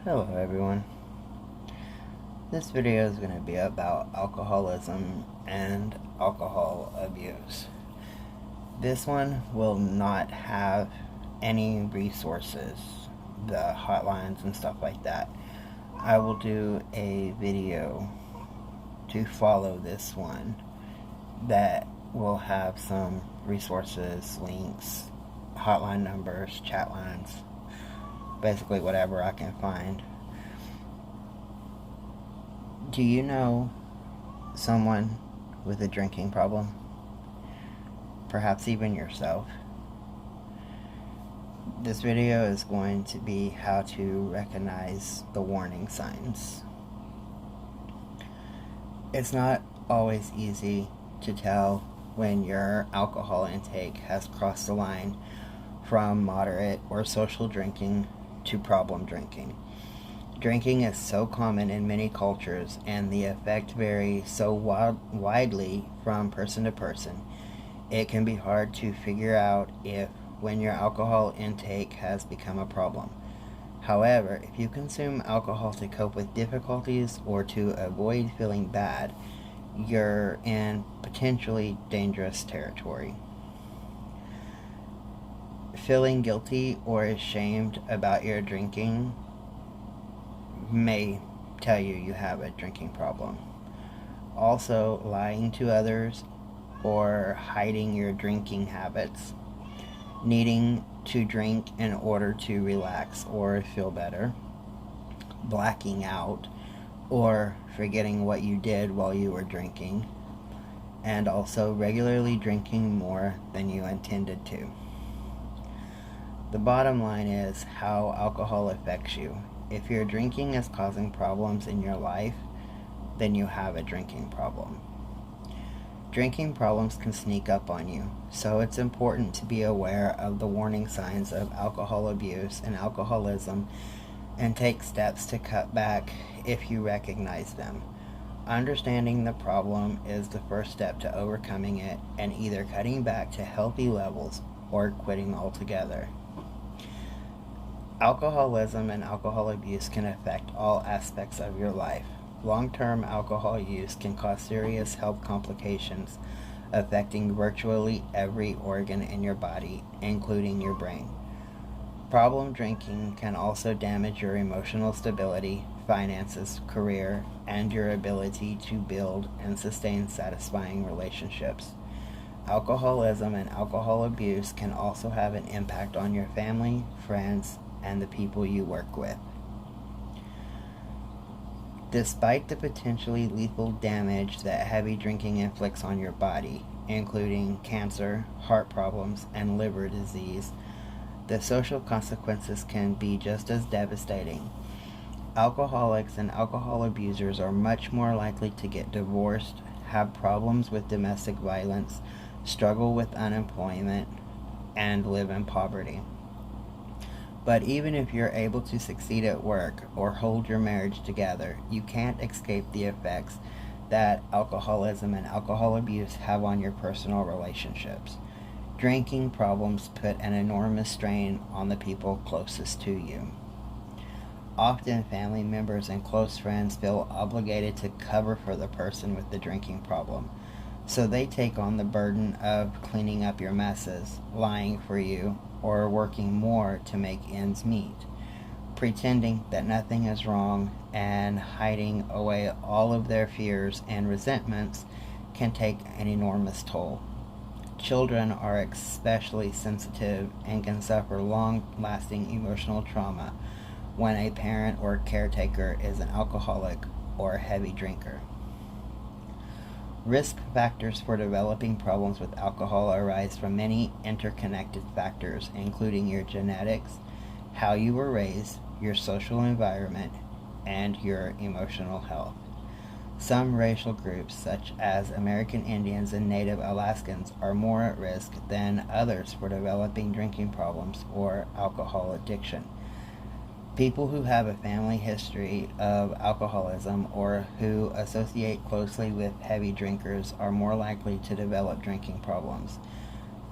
Hello everyone. This video is going to be about alcoholism and alcohol abuse. This one will not have any resources, the hotlines and stuff like that. I will do a video to follow this one that will have some resources, links, hotline numbers, chat lines, basically whatever I can find. Do you know someone with a drinking problem? Perhaps even yourself? This video is going to be how to recognize the warning signs. It's not always easy to tell when your alcohol intake has crossed the line from moderate or social drinking to problem drinking. Drinking is so common in many cultures, and the effect varies so widely from person to person. It can be hard to figure out when your alcohol intake has become a problem. However, if you consume alcohol to cope with difficulties or to avoid feeling bad, you're in potentially dangerous territory. Feeling guilty or ashamed about your drinking may tell you have a drinking problem. Also, lying to others or hiding your drinking habits, needing to drink in order to relax or feel better, blacking out or forgetting what you did while you were drinking, and also regularly drinking more than you intended to. The bottom line is how alcohol affects you. If your drinking is causing problems in your life, then you have a drinking problem. Drinking problems can sneak up on you, so it's important to be aware of the warning signs of alcohol abuse and alcoholism and take steps to cut back if you recognize them. Understanding the problem is the first step to overcoming it and either cutting back to healthy levels or quitting altogether. Alcoholism and alcohol abuse can affect all aspects of your life. Long-term alcohol use can cause serious health complications affecting virtually every organ in your body, including your brain. Problem drinking can also damage your emotional stability, finances, career, and your ability to build and sustain satisfying relationships. Alcoholism and alcohol abuse can also have an impact on your family, friends, and the people you work with. Despite the potentially lethal damage that heavy drinking inflicts on your body, including cancer, heart problems, and liver disease, the social consequences can be just as devastating. Alcoholics and alcohol abusers are much more likely to get divorced, have problems with domestic violence, struggle with unemployment, and live in poverty. But even if you're able to succeed at work or hold your marriage together, you can't escape the effects that alcoholism and alcohol abuse have on your personal relationships. Drinking problems put an enormous strain on the people closest to you. Often family members and close friends feel obligated to cover for the person with the drinking problem, so they take on the burden of cleaning up your messes, lying for you, or working more to make ends meet. Pretending that nothing is wrong and hiding away all of their fears and resentments can take an enormous toll. Children are especially sensitive and can suffer long-lasting emotional trauma when a parent or caretaker is an alcoholic or a heavy drinker. Risk factors for developing problems with alcohol arise from many interconnected factors, including your genetics, how you were raised, your social environment, and your emotional health. Some racial groups, such as American Indians and Native Alaskans, are more at risk than others for developing drinking problems or alcohol addiction. People who have a family history of alcoholism or who associate closely with heavy drinkers are more likely to develop drinking problems.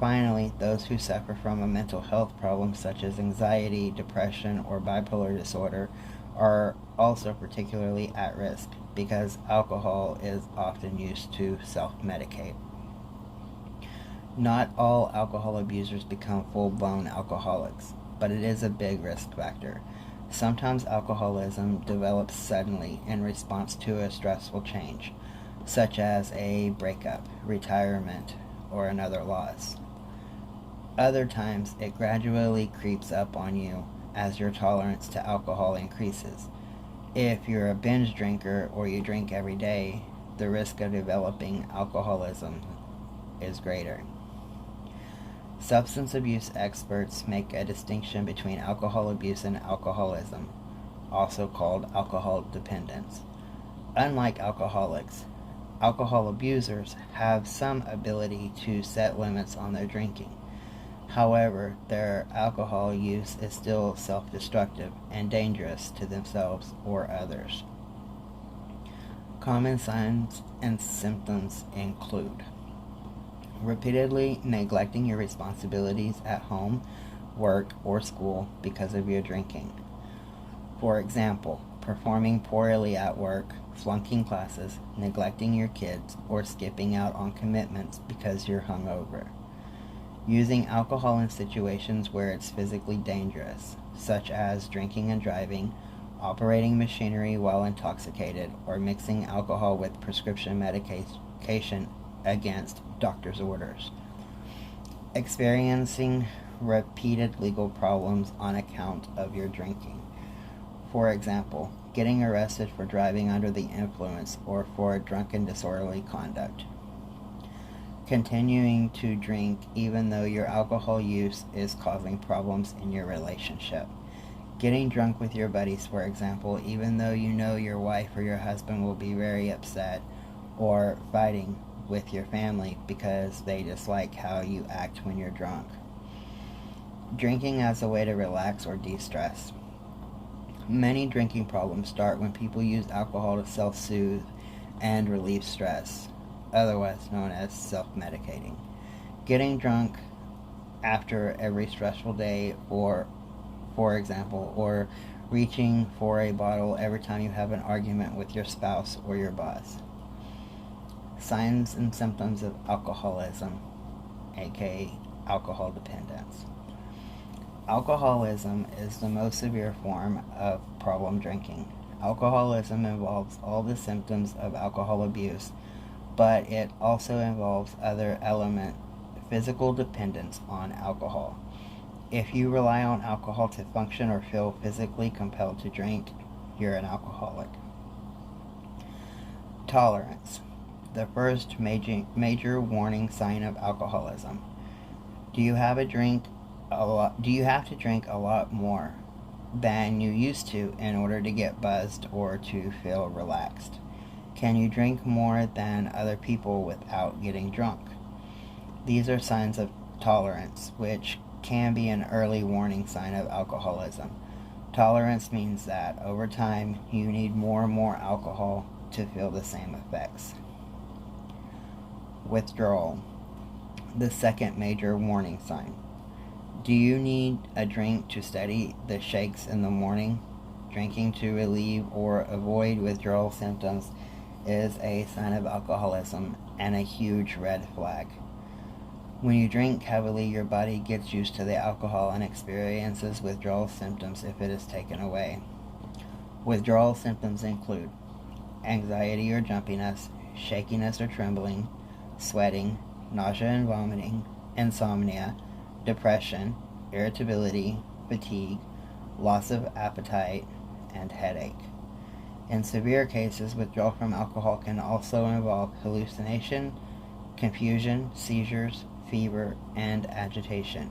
Finally, those who suffer from a mental health problem such as anxiety, depression, or bipolar disorder are also particularly at risk because alcohol is often used to self-medicate. Not all alcohol abusers become full-blown alcoholics, but it is a big risk factor. Sometimes alcoholism develops suddenly in response to a stressful change, such as a breakup, retirement, or another loss. Other times, it gradually creeps up on you as your tolerance to alcohol increases. If you're a binge drinker or you drink every day, the risk of developing alcoholism is greater. Substance abuse experts make a distinction between alcohol abuse and alcoholism, also called alcohol dependence. Unlike alcoholics, alcohol abusers have some ability to set limits on their drinking. However, their alcohol use is still self-destructive and dangerous to themselves or others. Common signs and symptoms include repeatedly neglecting your responsibilities at home, work, or school because of your drinking. For example, performing poorly at work, flunking classes, neglecting your kids, or skipping out on commitments because you're hungover. Using alcohol in situations where it's physically dangerous, such as drinking and driving, operating machinery while intoxicated, or mixing alcohol with prescription medication against doctor's orders. Experiencing repeated legal problems on account of your drinking. For example, getting arrested for driving under the influence or for drunken disorderly conduct. Continuing to drink even though your alcohol use is causing problems in your relationship. Getting drunk with your buddies, for example, even though you know your wife or your husband will be very upset, or fighting with your family because they dislike how you act when you're drunk. Drinking as a way to relax or de-stress. Many drinking problems start when people use alcohol to self-soothe and relieve stress, otherwise known as self-medicating. Getting drunk after every stressful day, or, for example, or reaching for a bottle every time you have an argument with your spouse or your boss. Signs and symptoms of alcoholism, aka alcohol dependence. Alcoholism is the most severe form of problem drinking. Alcoholism involves all the symptoms of alcohol abuse, but it also involves other elements, physical dependence on alcohol. If you rely on alcohol to function or feel physically compelled to drink, you're an alcoholic. Tolerance. The first major warning sign of alcoholism. Do you have to drink a lot more than you used to in order to get buzzed or to feel relaxed? Can you drink more than other people without getting drunk? These are signs of tolerance, which can be an early warning sign of alcoholism. Tolerance means that over time you need more and more alcohol to feel the same effects. Withdrawal. The second major warning sign. Do you need a drink to steady the shakes in the morning? Drinking to relieve or avoid withdrawal symptoms is a sign of alcoholism and a huge red flag. When you drink heavily, your body gets used to the alcohol and experiences withdrawal symptoms if it is taken away. Withdrawal symptoms include anxiety or jumpiness, shakiness or trembling, sweating, nausea and vomiting, insomnia, depression, irritability, fatigue, loss of appetite, and headache. In severe cases, withdrawal from alcohol can also involve hallucination, confusion, seizures, fever, and agitation.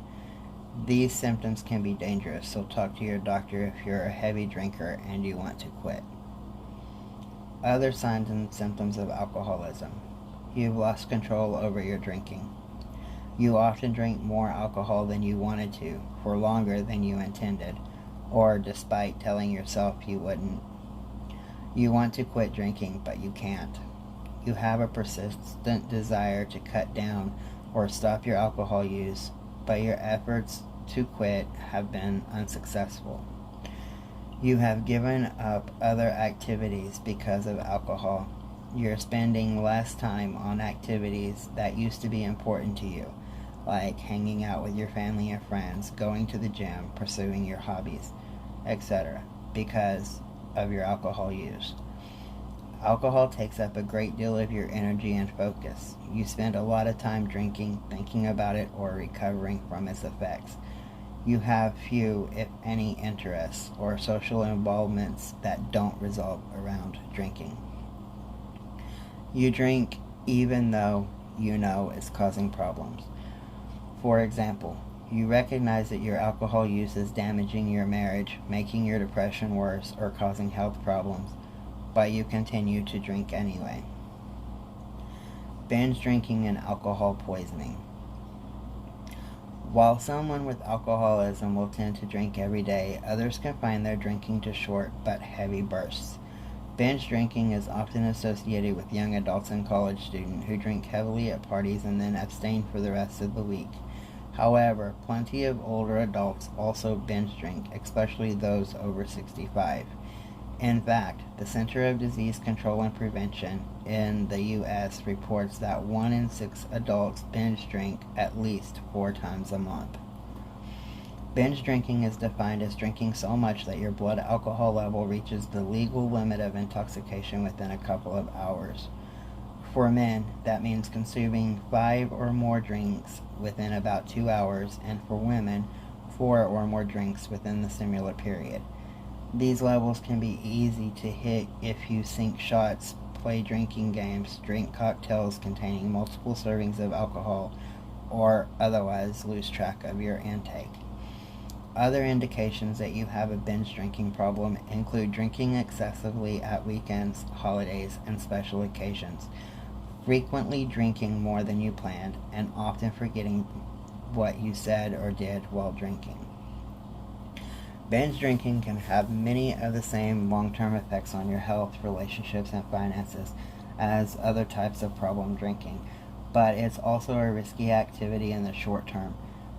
These symptoms can be dangerous, so talk to your doctor if you're a heavy drinker and you want to quit. Other signs and symptoms of alcoholism. You've lost control over your drinking. You often drink more alcohol than you wanted to, for longer than you intended, or despite telling yourself you wouldn't. You want to quit drinking, but you can't. You have a persistent desire to cut down or stop your alcohol use, but your efforts to quit have been unsuccessful. You have given up other activities because of alcohol. You're spending less time on activities that used to be important to you, like hanging out with your family and friends, going to the gym, pursuing your hobbies, etc., because of your alcohol use. Alcohol takes up a great deal of your energy and focus. You spend a lot of time drinking, thinking about it, or recovering from its effects. You have few, if any, interests or social involvements that don't revolve around drinking. You drink even though you know it's causing problems. For example, you recognize that your alcohol use is damaging your marriage, making your depression worse, or causing health problems, but you continue to drink anyway. Binge drinking and alcohol poisoning. While someone with alcoholism will tend to drink every day, others can find their drinking to short but heavy bursts. Binge drinking is often associated with young adults and college students who drink heavily at parties and then abstain for the rest of the week. However, plenty of older adults also binge drink, especially those over 65. In fact, the Center of Disease Control and Prevention in the U.S. reports that 1 in 6 adults binge drink at least 4 times a month. Binge drinking is defined as drinking so much that your blood alcohol level reaches the legal limit of intoxication within a couple of hours. For men, that means consuming 5 or more drinks within about 2 hours, and for women, 4 or more drinks within the similar period. These levels can be easy to hit if you sink shots, play drinking games, drink cocktails containing multiple servings of alcohol, or otherwise lose track of your intake. Other indications that you have a binge drinking problem include drinking excessively at weekends, holidays, and special occasions, frequently drinking more than you planned, and often forgetting what you said or did while drinking. Binge drinking can have many of the same long-term effects on your health, relationships, and finances as other types of problem drinking, but it's also a risky activity in the short term.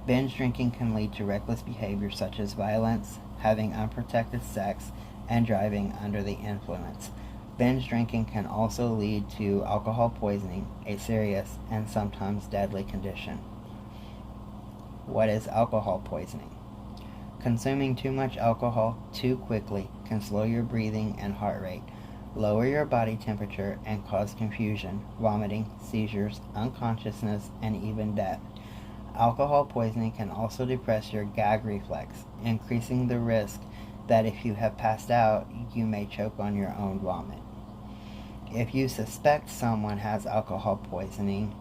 Binge drinking can lead to reckless behavior such as violence, having unprotected sex, and driving under the influence. Binge drinking can also lead to alcohol poisoning, a serious and sometimes deadly condition. What is alcohol poisoning? Consuming too much alcohol too quickly can slow your breathing and heart rate, lower your body temperature, and cause confusion, vomiting, seizures, unconsciousness, and even death. Alcohol poisoning can also depress your gag reflex, increasing the risk that if you have passed out, you may choke on your own vomit. If you suspect someone has alcohol poisoning,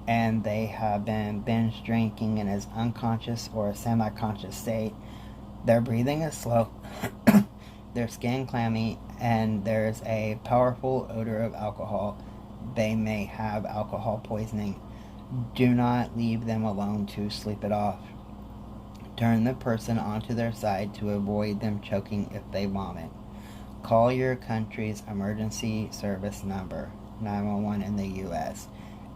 and they have been binge drinking and is unconscious or a semi-conscious state, their breathing is slow, their skin clammy, and there's a powerful odor of alcohol, they may have alcohol poisoning. Do not leave them alone to sleep it off. Turn the person onto their side to avoid them choking if they vomit. Call your country's emergency service number, 911 in the U.S.,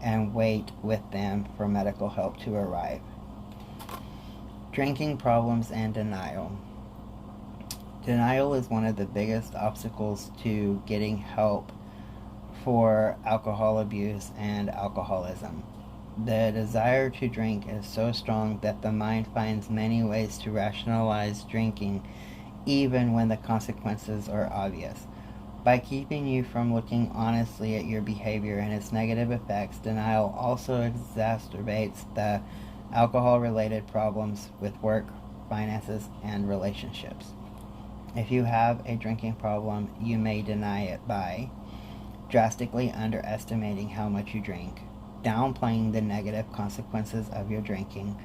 and wait with them for medical help to arrive. Drinking problems and denial. Denial is one of the biggest obstacles to getting help for alcohol abuse and alcoholism. The desire to drink is so strong that the mind finds many ways to rationalize drinking, even when the consequences are obvious. By keeping you from looking honestly at your behavior and its negative effects, denial also exacerbates the alcohol-related problems with work, finances, and relationships. If you have a drinking problem, you may deny it by drastically underestimating how much you drink, downplaying the negative consequences of your drinking,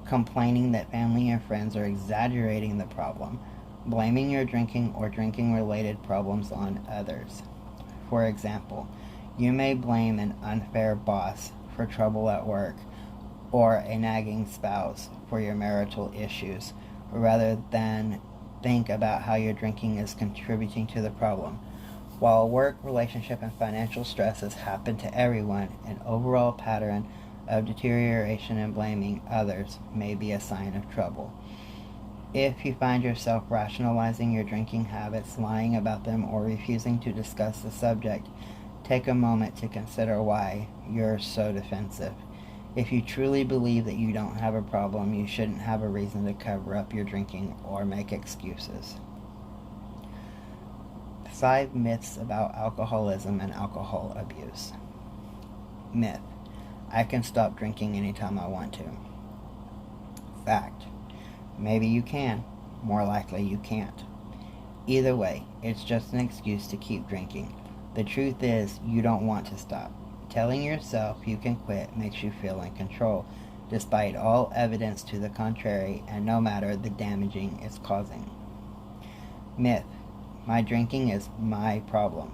complaining that family and friends are exaggerating the problem, blaming your drinking or drinking-related problems on others. For example, you may blame an unfair boss for trouble at work or a nagging spouse for your marital issues, rather than think about how your drinking is contributing to the problem. While work, relationship, and financial stresses happen to everyone, an overall pattern of deterioration and blaming others may be a sign of trouble. If you find yourself rationalizing your drinking habits, lying about them, or refusing to discuss the subject, take a moment to consider why you're so defensive. If you truly believe that you don't have a problem, you shouldn't have a reason to cover up your drinking or make excuses. 5 myths about alcoholism and alcohol abuse. Myth: I can stop drinking anytime I want to. Fact: maybe you can. More likely you can't. Either way, it's just an excuse to keep drinking. The truth is, you don't want to stop. Telling yourself you can quit makes you feel in control, despite all evidence to the contrary and no matter the damaging it's causing. Myth: my drinking is my problem.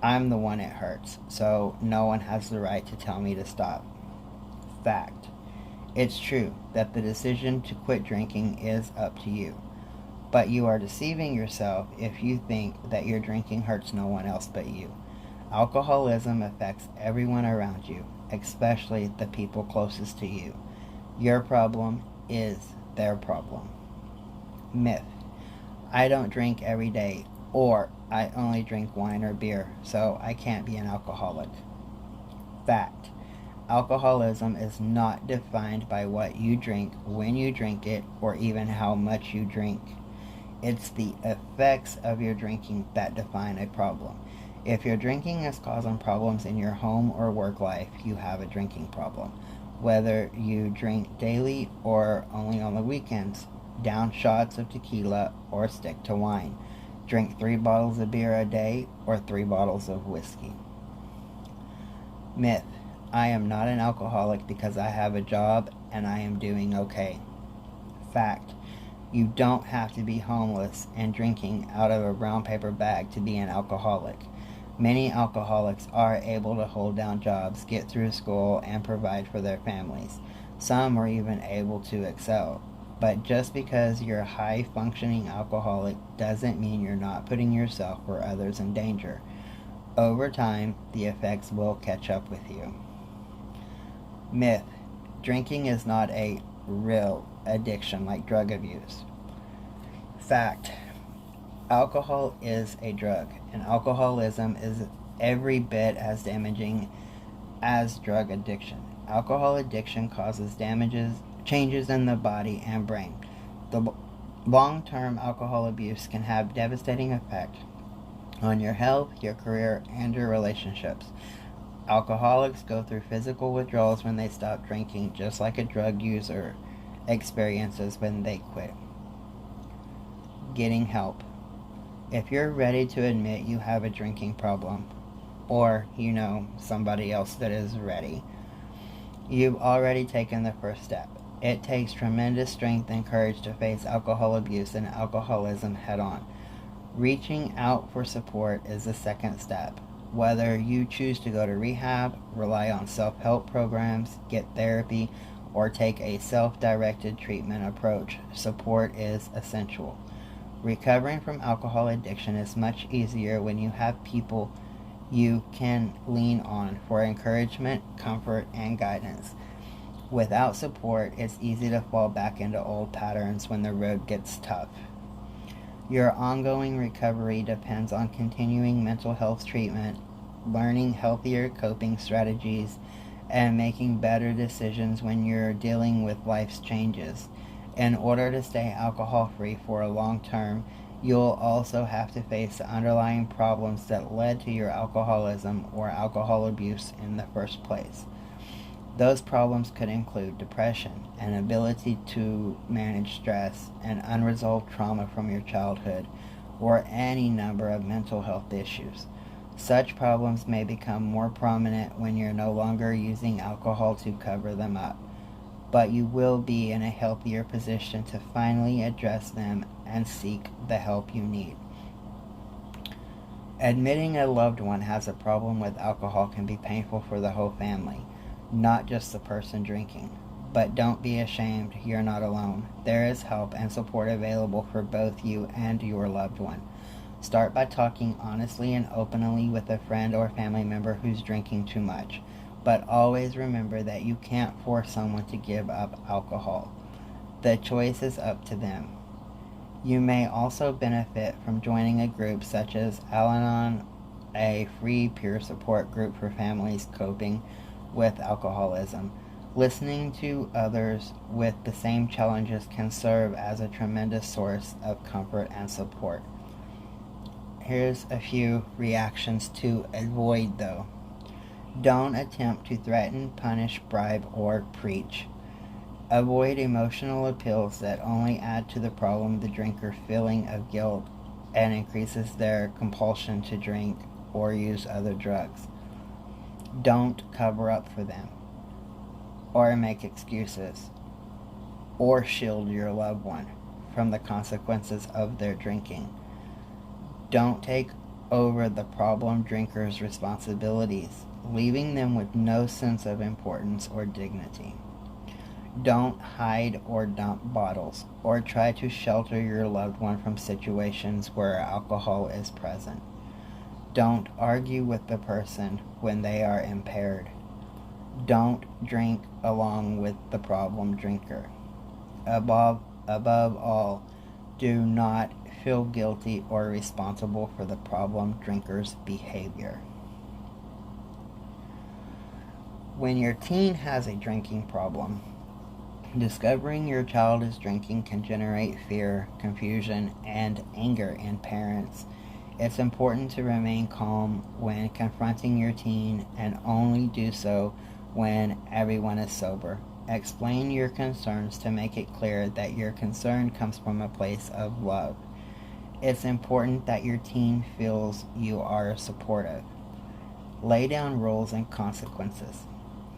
I'm the one it hurts, so no one has the right to tell me to stop. Fact: it's true that the decision to quit drinking is up to you, but you are deceiving yourself if you think that your drinking hurts no one else but you. Alcoholism affects everyone around you, especially the people closest to you. Your problem is their problem. Myth: I don't drink every day, or I only drink wine or beer, so I can't be an alcoholic. Fact: alcoholism is not defined by what you drink, when you drink it, or even how much you drink. It's the effects of your drinking that define a problem. If your drinking is causing problems in your home or work life, you have a drinking problem. Whether you drink daily or only on the weekends, down shots of tequila or stick to wine, drink 3 bottles of beer a day or 3 bottles of whiskey. Myth: I am not an alcoholic because I have a job and I am doing okay. Fact: you don't have to be homeless and drinking out of a brown paper bag to be an alcoholic. Many alcoholics are able to hold down jobs, get through school, and provide for their families. Some are even able to excel. But just because you're a high-functioning alcoholic doesn't mean you're not putting yourself or others in danger. Over time, the effects will catch up with you. Myth: drinking is not a real addiction like drug abuse. Fact: alcohol is a drug, and alcoholism is every bit as damaging as drug addiction. Alcohol addiction causes changes in the body and brain. The long-term alcohol abuse can have devastating effect on your health, your career, and your relationships. Alcoholics go through physical withdrawals when they stop drinking, just like a drug user experiences when they quit. Getting help. If you're ready to admit you have a drinking problem, or you know somebody else that is ready, you've already taken the first step. It takes tremendous strength and courage to face alcohol abuse and alcoholism head on. Reaching out for support is the second step. Whether you choose to go to rehab, rely on self-help programs, get therapy, or take a self-directed treatment approach, support is essential. Recovering from alcohol addiction is much easier when you have people you can lean on for encouragement, comfort, and guidance. Without support, it's easy to fall back into old patterns when the road gets tough. Your ongoing recovery depends on continuing mental health treatment, learning healthier coping strategies, and making better decisions when you're dealing with life's changes. In order to stay alcohol-free for a long term, you'll also have to face the underlying problems that led to your alcoholism or alcohol abuse in the first place. Those problems could include depression, an ability to manage stress, and unresolved trauma from your childhood, or any number of mental health issues. Such problems may become more prominent when you're no longer using alcohol to cover them up, but you will be in a healthier position to finally address them and seek the help you need. Admitting a loved one has a problem with alcohol can be painful for the whole family, not just the person drinking. But don't be ashamed, you're not alone. There is help and support available for both you and your loved one. Start by talking honestly and openly with a friend or family member who's drinking too much. But always remember that you can't force someone to give up alcohol. The choice is up to them. You may also benefit from joining a group such as Al-Anon, a free peer support group for families coping with alcoholism. Listening to others with the same challenges can serve as a tremendous source of comfort and support. Here's a few reactions to avoid, though. Don't attempt to threaten, punish, bribe, or preach. Avoid emotional appeals that only add to the problem the drinker's feeling of guilt and increases their compulsion to drink or use other drugs. Don't cover up for them, or make excuses, or shield your loved one from the consequences of their drinking. Don't take over the problem drinker's responsibilities, leaving them with no sense of importance or dignity. Don't hide or dump bottles, or try to shelter your loved one from situations where alcohol is present. Don't argue with the person when they are impaired. Don't drink along with the problem drinker. Above all, do not feel guilty or responsible for the problem drinker's behavior. When your teen has a drinking problem, discovering your child is drinking can generate fear, confusion, and anger in parents. It's important to remain calm when confronting your teen and only do so when everyone is sober. Explain your concerns to make it clear that your concern comes from a place of love. It's important that your teen feels you are supportive. Lay down rules and consequences.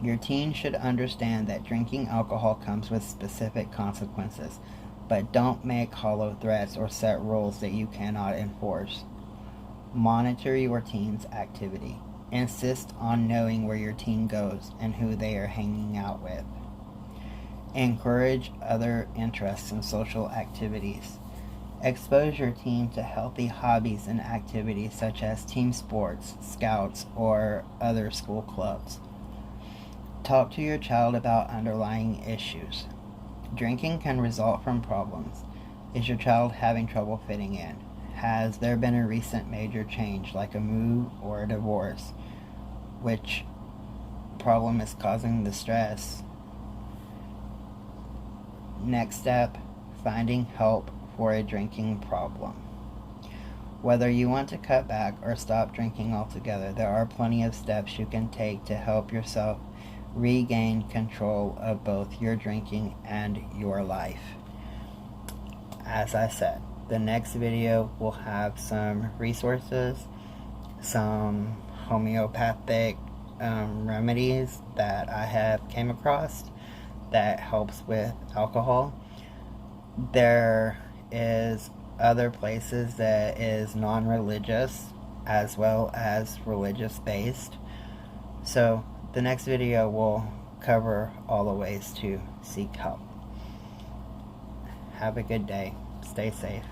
Your teen should understand that drinking alcohol comes with specific consequences, but don't make hollow threats or set rules that you cannot enforce. Monitor your teen's activity. Insist on knowing where your teen goes and who they are hanging out with. Encourage other interests and social activities. Expose your teen to healthy hobbies and activities such as team sports, scouts, or other school clubs. Talk to your child about underlying issues. Drinking can result from problems. Is your child having trouble fitting in? Has there been a recent major change, like a move or a divorce? Which problem is causing the stress? Next step, finding help for a drinking problem. Whether you want to cut back or stop drinking altogether, there are plenty of steps you can take to help yourself regain control of both your drinking and your life. As I said, the next video will have some resources, some homeopathic remedies that I have came across that helps with alcohol. There is other places that is non-religious as well as religious based. So the next video will cover all the ways to seek help. Have a good day. Stay safe.